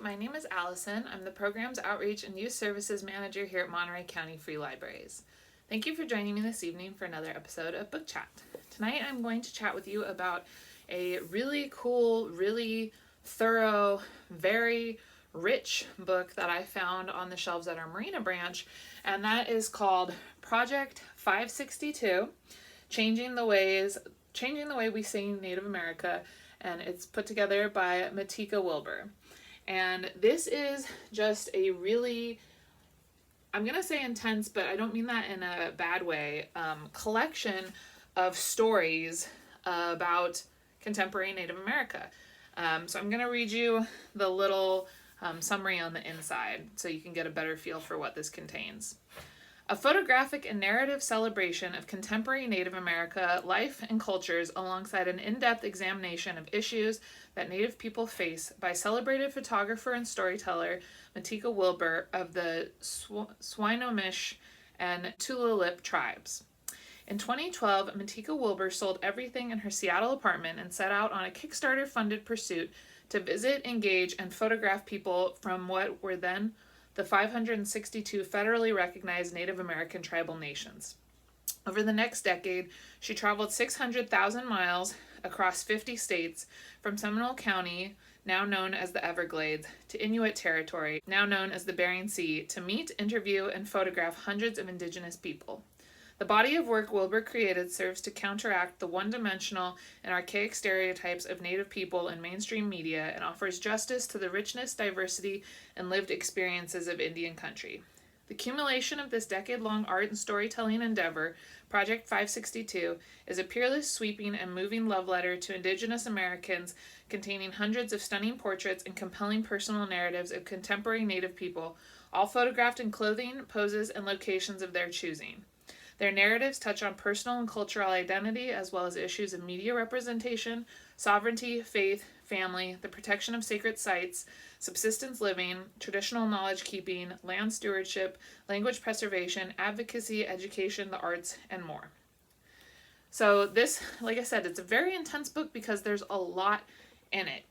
my name is Allison. I'm the Programs Outreach and Youth Services Manager here at Monterey County Free Libraries. Thank you for joining me this evening for another episode of Book Chat. Tonight I'm going to chat with you about a really cool, really thorough, very rich book that I found on the shelves at our Marina branch, and that is called Project 562, Changing the Way We See Native America, and it's put together by Matika Wilbur. And this is just a really, I'm going to say intense, but I don't mean that in a bad way, collection of stories about contemporary Native America. So I'm going to read you the little summary on the inside so you can get a better feel for what this contains. A photographic and narrative celebration of contemporary Native America life and cultures alongside an in-depth examination of issues that Native people face by celebrated photographer and storyteller Matika Wilbur of the Swinomish and Tulalip tribes. In 2012, Matika Wilbur sold everything in her Seattle apartment and set out on a Kickstarter-funded pursuit to visit, engage, and photograph people from what were then the 562 federally recognized Native American tribal nations. Over the next decade, she traveled 600,000 miles across 50 states, from Seminole County, now known as the Everglades, to Inuit territory, now known as the Bering Sea, to meet, interview, and photograph hundreds of indigenous people. The body of work Wilbur created serves to counteract the one-dimensional and archaic stereotypes of Native people in mainstream media and offers justice to the richness, diversity, and lived experiences of Indian country. The accumulation of this decade-long art and storytelling endeavor, Project 562, is a peerless, sweeping, and moving love letter to Indigenous Americans containing hundreds of stunning portraits and compelling personal narratives of contemporary Native people, all photographed in clothing, poses, and locations of their choosing. Their narratives touch on personal and cultural identity, as well as issues of media representation, sovereignty, faith, family, the protection of sacred sites, subsistence living, traditional knowledge keeping, land stewardship, language preservation, advocacy, education, the arts, and more. So this, like I said, it's a very intense book because there's a lot in it.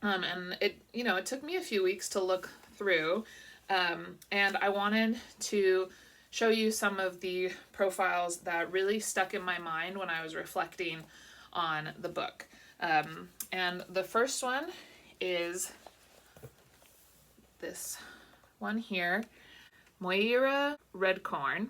And it took me a few weeks to look through, and I wanted to show you some of the profiles that really stuck in my mind when I was reflecting on the book. And the first one is this one here, Moira Redcorn.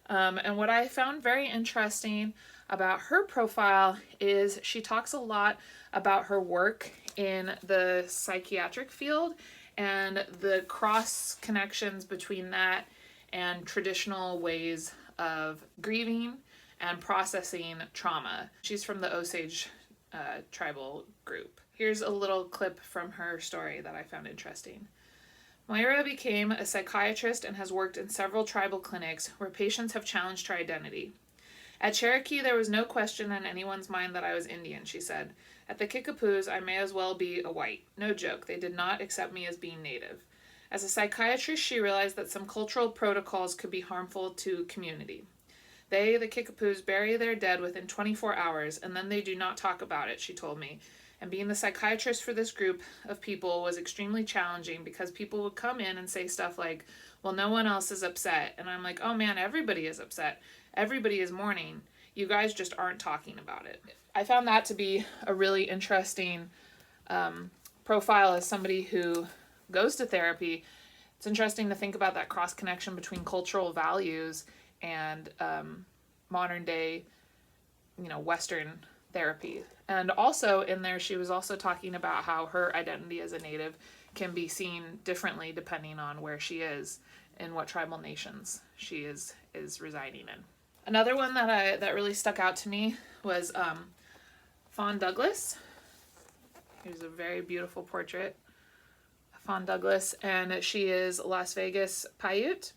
And what I found very interesting about her profile is she talks a lot about her work in the psychiatric field and the cross connections between that and traditional ways of grieving and processing trauma. She's from the Osage tribal group. Here's a little clip from her story that I found interesting. Moira became a psychiatrist and has worked in several tribal clinics where patients have challenged her identity. At Cherokee, there was no question in anyone's mind that I was Indian, she said. At the Kickapoos, I may as well be a white. No joke, they did not accept me as being Native. As a psychiatrist, she realized that some cultural protocols could be harmful to community. They, the Kickapoos, bury their dead within 24 hours, and then they do not talk about it, she told me. And being the psychiatrist for this group of people was extremely challenging because people would come in and say stuff like, well, no one else is upset. And I'm like, oh man, everybody is upset. Everybody is mourning. You guys just aren't talking about it. I found that to be a really interesting profile as somebody who goes to therapy. It's interesting to think about that cross connection between cultural values and modern day, Western therapy. And also in there, she was also talking about how her identity as a Native can be seen differently depending on where she is and what tribal nations she is residing in. Another one that really stuck out to me was Fawn Douglas. Here's a very beautiful portrait. Fawn Douglas, and she is Las Vegas Paiute.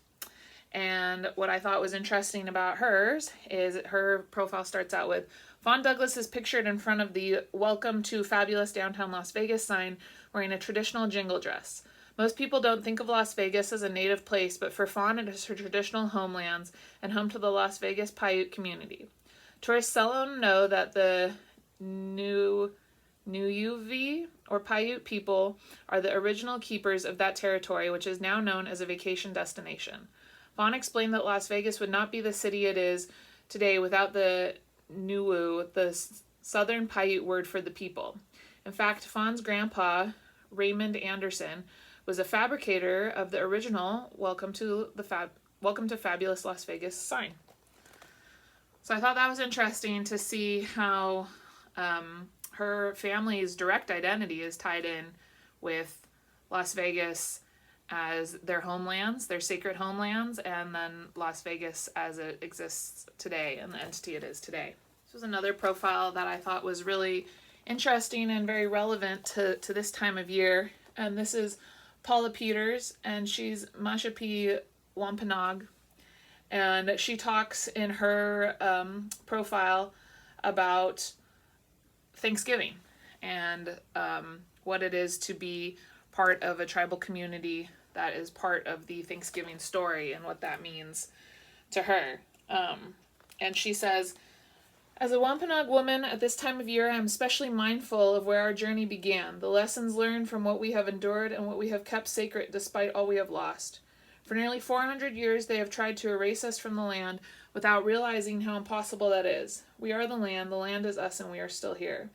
And what I thought was interesting about hers is her profile starts out with, Fawn Douglas is pictured in front of the Welcome to Fabulous Downtown Las Vegas sign wearing a traditional jingle dress. Most people don't think of Las Vegas as a Native place, but for Fawn it is her traditional homelands and home to the Las Vegas Paiute community. Tourists seldom know that the Nuyuvi or Paiute people are the original keepers of that territory, which is now known as a vacation destination. Vaughn explained that Las Vegas would not be the city it is today without the Nuwu, the southern Paiute word for the people. In fact, Vaughn's grandpa, Raymond Anderson, was a fabricator of the original Welcome to Fabulous Las Vegas sign. So I thought that was interesting to see how her family's direct identity is tied in with Las Vegas as their homelands, their sacred homelands, and then Las Vegas as it exists today and the entity it is today. This was another profile that I thought was really interesting and very relevant to this time of year. And this is Paula Peters, and she's Mashpee Wampanoag. And she talks in her profile about Thanksgiving and what it is to be part of a tribal community that is part of the Thanksgiving story and what that means to her. And she says, as a Wampanoag woman at this time of year, I am especially mindful of where our journey began, the lessons learned from what we have endured and what we have kept sacred despite all we have lost. For nearly 400 years, they have tried to erase us from the land without realizing how impossible that is. We are the land is us, and we are still here.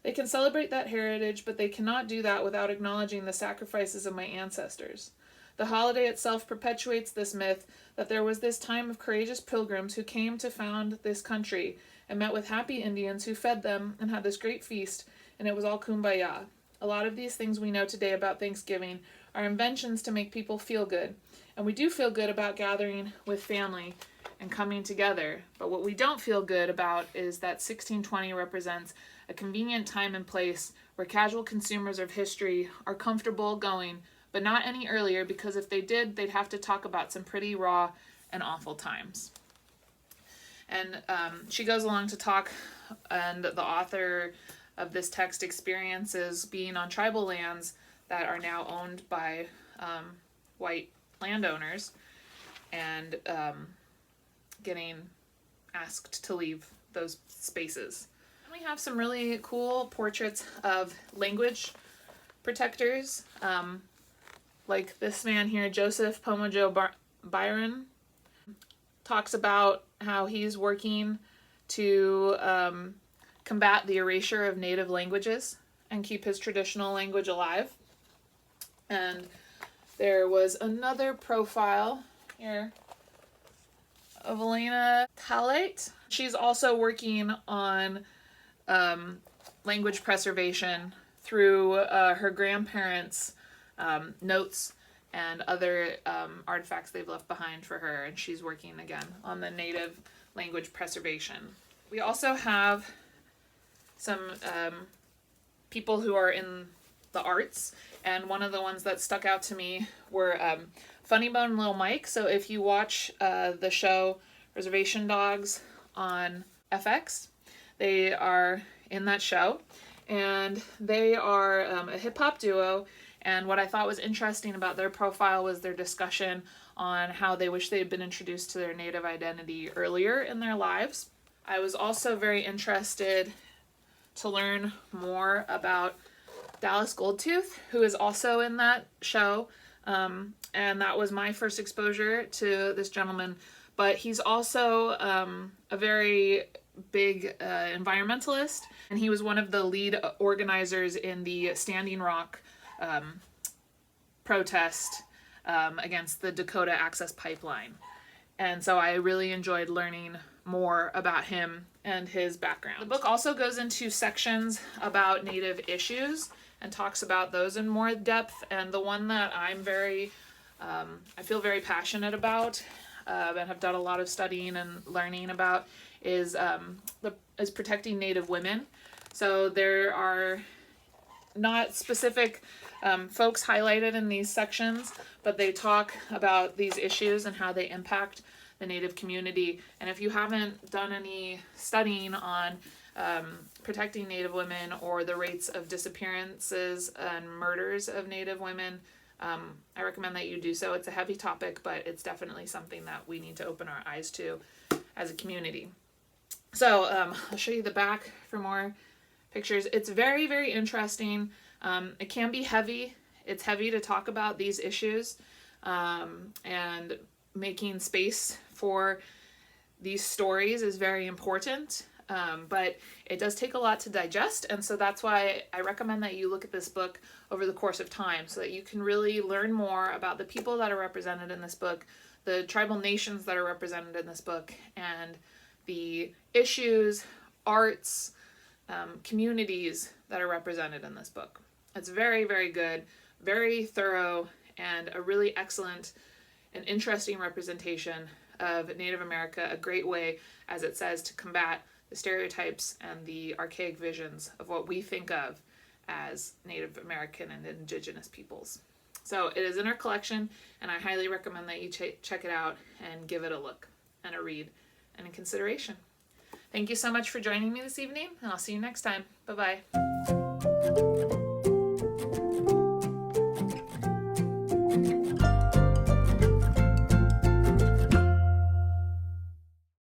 They can celebrate that heritage, but they cannot do that without acknowledging the sacrifices of my ancestors. The holiday itself perpetuates this myth that there was this time of courageous pilgrims who came to found this country and met with happy Indians who fed them and had this great feast, and it was all kumbaya. A lot of these things we know today about Thanksgiving are inventions to make people feel good, and we do feel good about gathering with family and coming together, but what we don't feel good about is that 1620 represents a convenient time and place where casual consumers of history are comfortable going, but not any earlier, because if they did, they'd have to talk about some pretty raw and awful times. And she goes along to talk, and the author of this text experiences being on tribal lands that are now owned by white landowners, and getting asked to leave those spaces. And we have some really cool portraits of language protectors, like this man here, Joseph Pomojo Byron, talks about how he's working to combat the erasure of native languages and keep his traditional language alive. And there was another profile here of Elena Talate. She's also working on language preservation through her grandparents' notes and other artifacts they've left behind for her, and she's working again on the native language preservation. We also have some people who are in the arts, and one of the ones that stuck out to me were Funny Bone and Little Mike. So if you watch the show Reservation Dogs on FX, they are in that show, and they are a hip-hop duo. And what I thought was interesting about their profile was their discussion on how they wish they had been introduced to their native identity earlier in their lives. I was also very interested to learn more about Dallas Goldtooth, who is also in that show. And that was my first exposure to this gentleman. But he's also a very big environmentalist, and he was one of the lead organizers in the Standing Rock protest against the Dakota Access Pipeline. And so I really enjoyed learning more about him and his background. The book also goes into sections about Native issues and talks about those in more depth. And the one that I'm I feel very passionate about and have done a lot of studying and learning about is protecting Native women. So there are not specific folks highlighted in these sections, but they talk about these issues and how they impact the Native community. And if you haven't done any studying on protecting Native women or the rates of disappearances and murders of Native women, I recommend that you do so. It's a heavy topic, but it's definitely something that we need to open our eyes to as a community. So I'll show you the back for more pictures. It's very, very interesting. It can be heavy. It's heavy to talk about these issues, and making space for these stories is very important. But it does take a lot to digest, and so that's why I recommend that you look at this book over the course of time so that you can really learn more about the people that are represented in this book, the tribal nations that are represented in this book, and the issues, arts, communities that are represented in this book. It's very, very good, very thorough, and a really excellent and interesting representation of Native America, a great way, as it says, to combat the stereotypes and the archaic visions of what we think of as Native American and Indigenous peoples. So it is in our collection, and I highly recommend that you check it out and give it a look and a read and a consideration. Thank you so much for joining me this evening, and I'll see you next time. Bye-bye.